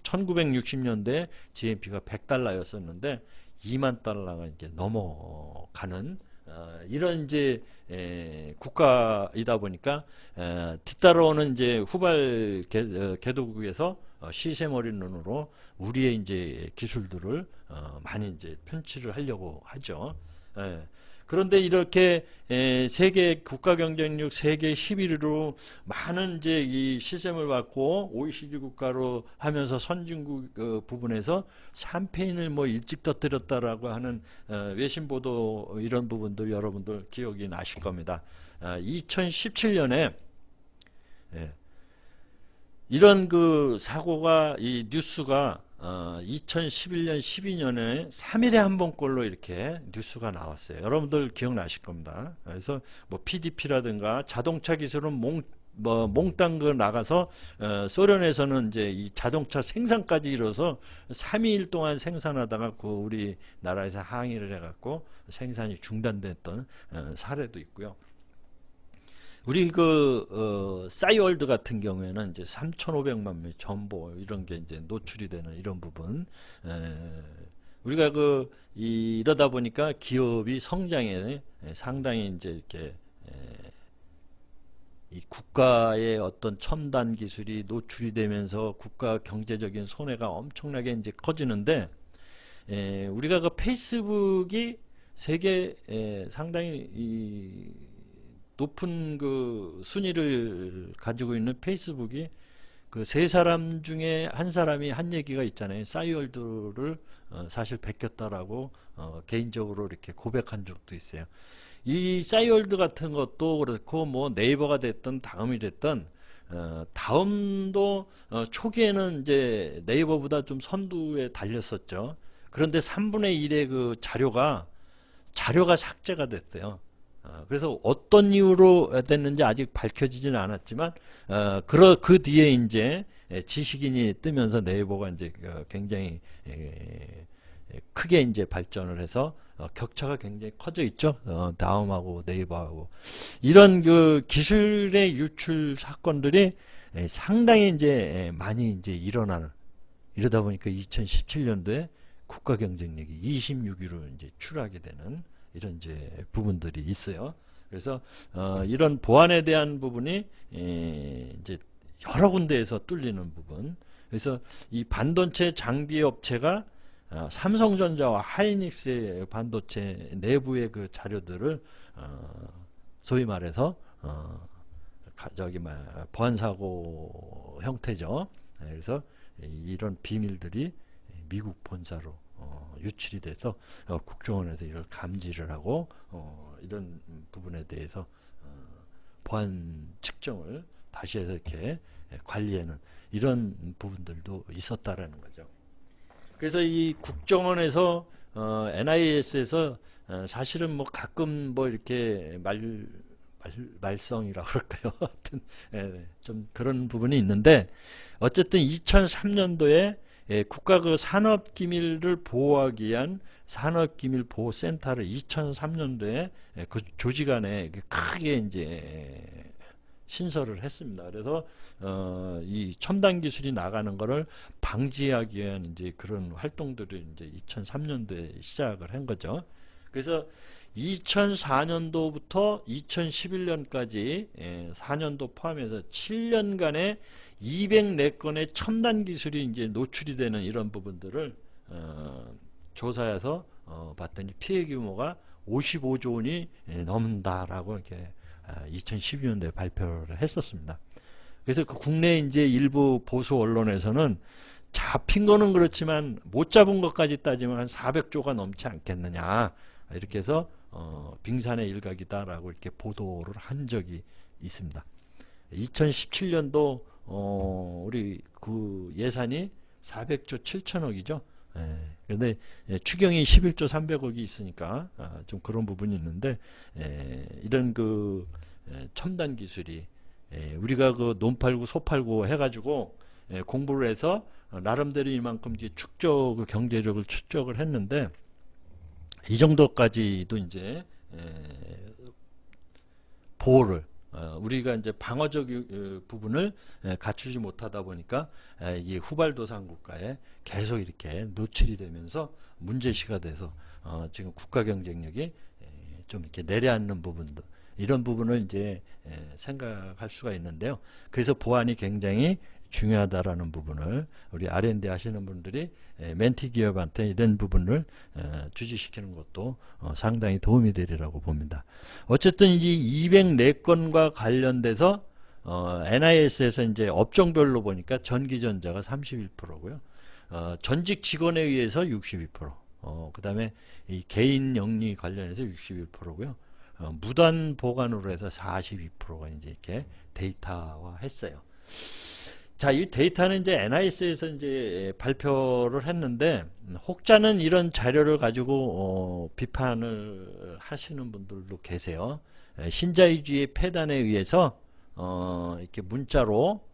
1960년대 GNP가 100달러였었는데 2만 달러가 이제 넘어가는 이런 이제 국가이다 보니까 뒤따라오는 이제 후발 개도국에서 시세머리 눈으로 우리의 이제 기술들을 많이 이제 편취를 하려고 하죠. 그런데 이렇게 세계 국가 경쟁력 세계 11위로 많은 이제 이 시샘을 받고 OECD 국가로 하면서 선진국 부분에서 샴페인을 뭐 일찍 터뜨렸다라고 하는 외신 보도 이런 부분들 여러분들 기억이 나실 겁니다. 2017년에 이런 그 사고가 이 뉴스가 2011년 12년에 3일에 한 번꼴로 이렇게 뉴스가 나왔어요. 여러분들 기억나실 겁니다. 그래서 뭐 PDP라든가 자동차 기술은 몽땅 그 나가서 소련에서는 이제 이 자동차 생산까지 이뤄서 3일 동안 생산하다가 그 우리나라에서 항의를 해갖고 생산이 중단됐던 사례도 있고요. 우리 싸이월드 같은 경우에는 이제 3,500만 명 전보 이런 게 이제 노출이 되는 이런 부분. 우리가 이러다 보니까 기업이 성장에 상당히 이제 이렇게 이 국가의 어떤 첨단 기술이 노출이 되면서 국가 경제적인 손해가 엄청나게 이제 커지는데, 우리가 페이스북이 세계 상당히 높은 그 순위를 가지고 있는 페이스북이 그 세 사람 중에 한 사람이 한 얘기가 있잖아요. 싸이월드를 사실 베꼈다라고 개인적으로 이렇게 고백한 적도 있어요. 이 싸이월드 같은 것도 그렇고 뭐 네이버가 됐든 다음이 됐든 다음도 초기에는 이제 네이버보다 좀 선두에 달렸었죠. 그런데 3분의 1의 그 자료가 삭제가 됐어요. 그래서 어떤 이유로 됐는지 아직 밝혀지지는 않았지만 그 뒤에 이제 지식인이 뜨면서 네이버가 이제 굉장히 크게 이제 발전을 해서 격차가 굉장히 커져 있죠. 다음하고 네이버하고 이런 그 기술의 유출 사건들이 상당히 이제 많이 이제 이러다 보니까 2017년도에 국가 경쟁력이 26위로 이제 추락하게 되는 이런 이제 부분들이 있어요. 그래서 이런 보안에 대한 부분이 이제 여러 군데에서 뚫리는 부분. 그래서 이 반도체 장비 업체가 삼성전자와 하이닉스의 반도체 내부의 그 자료들을 소위 말해서 보안 사고 형태죠. 그래서 이런 비밀들이 미국 본사로 유출이 돼서 국정원에서 이걸 감지를 하고 이런 부분에 대해서 보안 측정을 다시 해서 이렇게 관리하는 이런 부분들도 있었다라는 거죠. 그래서 이 국정원에서 NIS에서 사실은 뭐 가끔 뭐 이렇게 말썽이라 그럴까요? 하여튼 좀 그런 부분이 있는데 어쨌든 2003년도에 국가 그 산업기밀을 보호하기 위한 산업기밀보호센터를 2003년도에 그 조직 안에 크게 이제 신설을 했습니다. 그래서 이 첨단 기술이 나가는 것을 방지하기 위한 이제 그런 활동들을 이제 2003년도에 시작을 한 거죠. 그래서 2004년도부터 2011년까지 4년도 포함해서 7년간의 204건의 첨단 기술이 이제 노출이 되는 이런 부분들을 조사해서 봤더니 피해 규모가 55조 원이 넘는다라고 이렇게 2012년도에 발표를 했었습니다. 그래서 그 국내 이제 일부 보수 언론에서는 잡힌 거는 그렇지만 못 잡은 것까지 따지면 한 400조가 넘지 않겠느냐 이렇게 해서 빙산의 일각이다라고 이렇게 보도를 한 적이 있습니다. 2017년도 우리 그 예산이 400조 7천억이죠. 그런데 추경이 11조 300억이 있으니까 좀 그런 부분이 있는데 이런 그 첨단 기술이 우리가 그 논 팔고 소 팔고 해가지고 공부를 해서 나름대로 이만큼 이제 경제력을 축적을 했는데 이 정도까지도 이제 보호를 우리가 이제 방어적 부분을 갖추지 못하다 보니까 이 후발도상 국가에 계속 이렇게 노출이 되면서 문제시가 돼서 지금 국가 경쟁력이 좀 이렇게 내려앉는 부분도 이런 부분을 이제 생각할 수가 있는데요. 그래서 보안이 굉장히 중요하다라는 부분을 우리 R&D 하시는 분들이 멘티 기업한테 이런 부분을 주지시키는 것도 상당히 도움이 되리라고 봅니다. 어쨌든 이 204건과 관련돼서 NIS에서 이제 업종별로 보니까 전기전자가 31%고요. 전직 직원에 의해서 62%, 그 다음에 이 개인 영리 관련해서 61%고요. 무단 보관으로 해서 42%가 이제 이렇게 데이터화 했어요. 자, 이 데이터는 이제 NIS에서 이제 발표를 했는데, 혹자는 이런 자료를 가지고 비판을 하시는 분들도 계세요. 신자유주의 폐단에 의해서 이렇게 문자로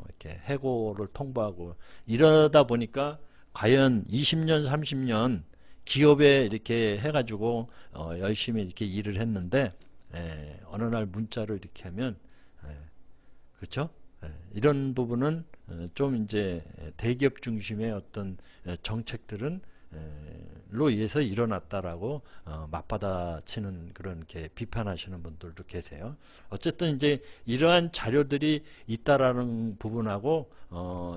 이렇게 해고를 통보하고 이러다 보니까 과연 20년, 30년 기업에 이렇게 해가지고 열심히 이렇게 일을 했는데 어느 날 문자를 이렇게 하면 그렇죠? 이런 부분은 좀 이제 대기업 중심의 어떤 정책들은 로 인해서 일어났다라고 맞받아치는 그런 게 비판하시는 분들도 계세요. 어쨌든 이제 이러한 자료들이 있다라는 부분하고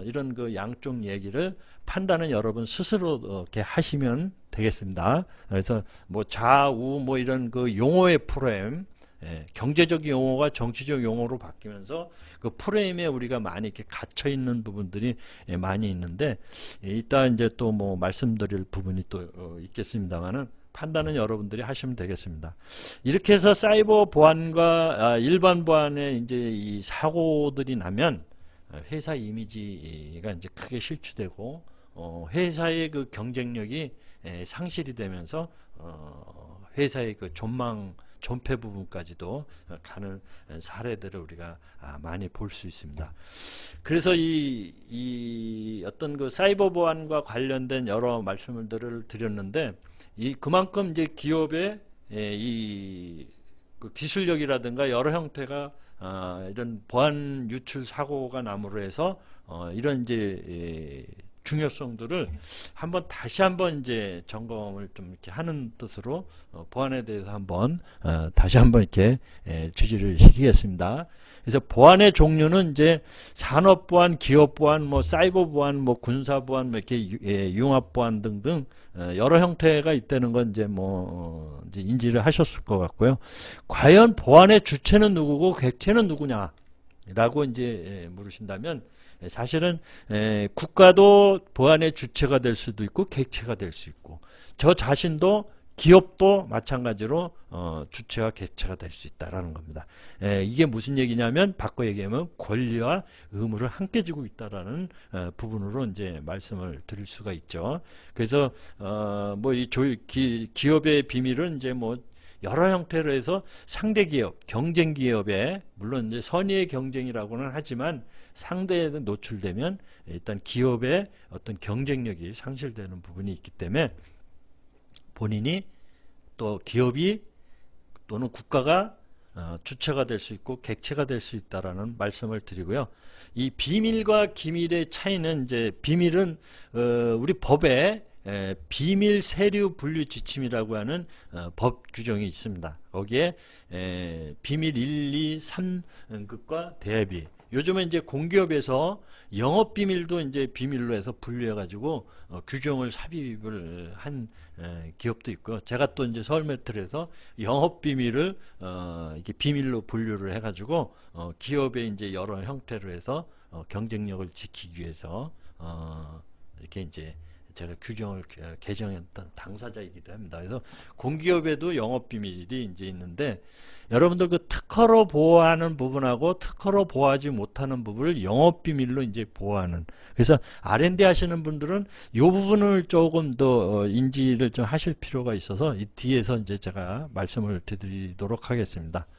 이런 그 양쪽 얘기를 판단은 여러분 스스로 이렇게 하시면 되겠습니다. 그래서 뭐 좌우 뭐 이런 그 용어의 프레임, 경제적 용어가 정치적 용어로 바뀌면서 그 프레임에 우리가 많이 이렇게 갇혀 있는 부분들이 많이 있는데 이따 이제 또 뭐 말씀드릴 부분이 또 있겠습니다만은 판단은 여러분들이 하시면 되겠습니다. 이렇게 해서 사이버 보안과 일반 보안에 이제 이 사고들이 나면 회사 이미지가 이제 크게 실추되고 회사의 그 경쟁력이 상실이 되면서 회사의 그 존폐 부분까지도 가는 사례들을 우리가 많이 볼 수 있습니다. 그래서 이 어떤 그 사이버 보안과 관련된 여러 말씀들을 드렸는데 그만큼 이제 기업의 그 기술력이라든가 여러 형태가 이런 보안 유출 사고가 남으로 해서 이런 이제 중요성들을 다시 한번 이제 점검을 좀 이렇게 하는 뜻으로 보안에 대해서 한번 다시 한번 이렇게 주지를 시키겠습니다. 그래서 보안의 종류는 이제 산업 보안, 기업 보안, 뭐 사이버 보안, 뭐 군사 보안, 뭐 이렇게 융합 보안 등등 여러 형태가 있다는 건 이제 뭐 이제 인지를 하셨을 것 같고요. 과연 보안의 주체는 누구고 객체는 누구냐라고 이제 물으신다면 사실은 국가도 보안의 주체가 될 수도 있고 객체가 될 수 있고 저 자신도 기업도 마찬가지로 주체와 객체가 될 수 있다라는 겁니다. 이게 무슨 얘기냐면 바꿔 얘기하면 권리와 의무를 함께 지고 있다라는 부분으로 이제 말씀을 드릴 수가 있죠. 그래서 뭐 이 기업의 비밀은 이제 뭐 여러 형태로 해서 상대 기업, 경쟁 기업에 물론 이제 선의의 경쟁이라고는 하지만 상대에 노출되면 일단 기업의 어떤 경쟁력이 상실되는 부분이 있기 때문에 본인이 또 기업이 또는 국가가 주체가 될 수 있고 객체가 될 수 있다라는 말씀을 드리고요. 이 비밀과 기밀의 차이는 이제 비밀은 우리 법에 비밀 세류 분류 지침이라고 하는 법 규정이 있습니다. 거기에 비밀 1, 2, 3급과 대비. 요즘에 이제 공기업에서 영업 비밀도 이제 비밀로 해서 분류해 가지고 규정을 삽입을 한 기업도 있고요. 제가 또 이제 서울메트로에서 영업 비밀을 이렇게 비밀로 분류를 해 가지고 기업의 이제 여러 형태로 해서 경쟁력을 지키기 위해서 이렇게 이제 제가 규정을 개정했던 당사자이기도 합니다. 그래서 공기업에도 영업비밀이 이제 있는데 여러분들 그 특허로 보호하는 부분하고 특허로 보호하지 못하는 부분을 영업비밀로 이제 보호하는. 그래서 R&D 하시는 분들은 이 부분을 조금 더 인지를 좀 하실 필요가 있어서 이 뒤에서 이제 제가 말씀을 드리도록 하겠습니다.